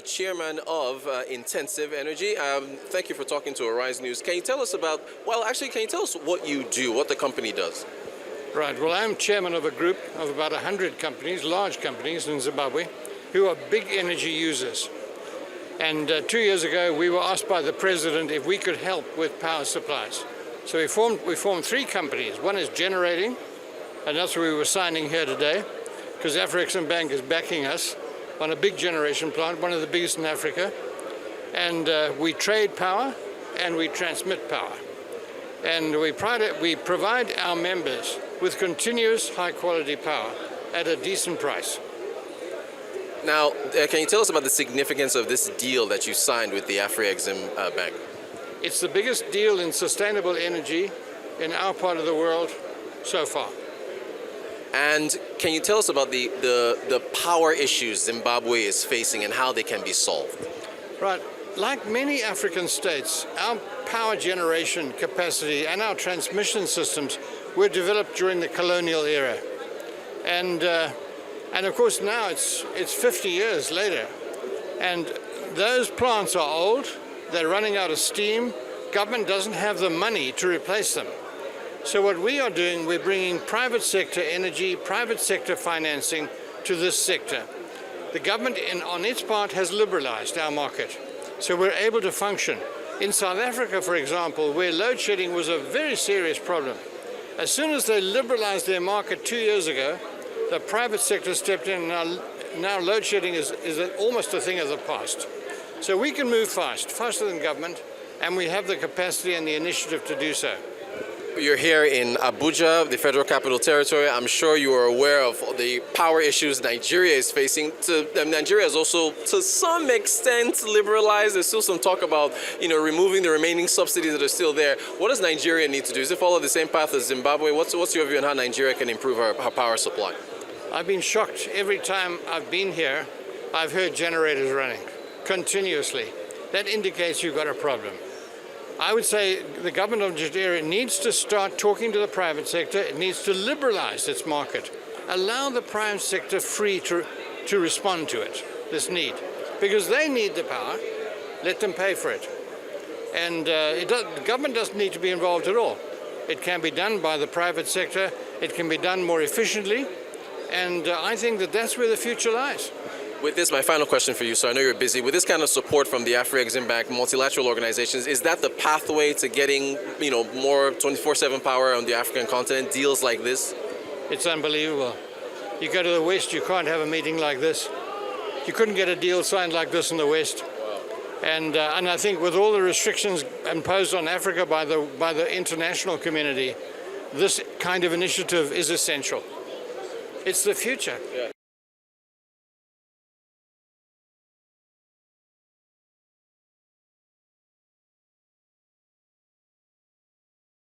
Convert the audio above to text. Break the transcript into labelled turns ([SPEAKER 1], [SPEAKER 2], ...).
[SPEAKER 1] Chairman of Intensive Energy. Thank you for talking to Arise News. Can you tell us about, can you tell us what you do, what the company does?
[SPEAKER 2] Right, well, I'm chairman of a group of about 100 companies, large companies in Zimbabwe, who are big energy users. And 2 years ago, we were asked by the president if we could help with power supplies. So we formed 3 companies. One is generating, and that's what we were signing here today, because Afreximbank is backing us on a big generation plant, one of the biggest in Africa. And we trade power and we transmit power. And we provide our members with continuous high quality power at a decent price.
[SPEAKER 1] Now, can you tell us about the significance of this deal that you signed with the Afreximbank?
[SPEAKER 2] It's the biggest deal in sustainable energy in our part of the world so far.
[SPEAKER 1] And can you tell us about the power issues Zimbabwe is facing and how they can be solved?
[SPEAKER 2] Right. Like many African states, our power generation capacity and our transmission systems were developed during the colonial era. And of course now it's 50 years later. And those plants are old, they're running out of steam, government doesn't have the money to replace them. So what we are doing, we're bringing private sector energy, private sector financing to this sector. The government, on its part, has liberalized our market. So we're able to function. In South Africa, for example, where load shedding was a very serious problem, as soon as they liberalized their market 2 years ago, the private sector stepped in, and now load shedding is almost a thing of the past. So we can move fast, faster than government, and we have the capacity and the initiative to do so.
[SPEAKER 1] You're here in Abuja, the Federal Capital Territory. I'm sure you are aware of the power issues Nigeria is facing. Nigeria is also, to some extent, liberalized. There's still some talk about, removing the remaining subsidies that are still there. What does Nigeria need to do? Does it follow the same path as Zimbabwe? What's your view on how Nigeria can improve our power supply?
[SPEAKER 2] I've been shocked. Every time I've been here, I've heard generators running continuously. That indicates you've got a problem. I would say the government of Nigeria needs to start talking to the private sector. It needs to liberalize its market. Allow the private sector free to respond to it, this need. Because they need the power, let them pay for it. And the government doesn't need to be involved at all. It can be done by the private sector. It can be done more efficiently. And I think that that's where the future lies.
[SPEAKER 1] With this, my final question for you, so I know you're busy. With this kind of support from the Afreximbank, multilateral organizations, is that the pathway to getting, more 24/7 power on the African continent, deals like this?
[SPEAKER 2] It's unbelievable. You go to the West, you can't have a meeting like this. You couldn't get a deal signed like this in the West. And I think with all the restrictions imposed on Africa by the international community, this kind of initiative is essential. It's the future. Yeah.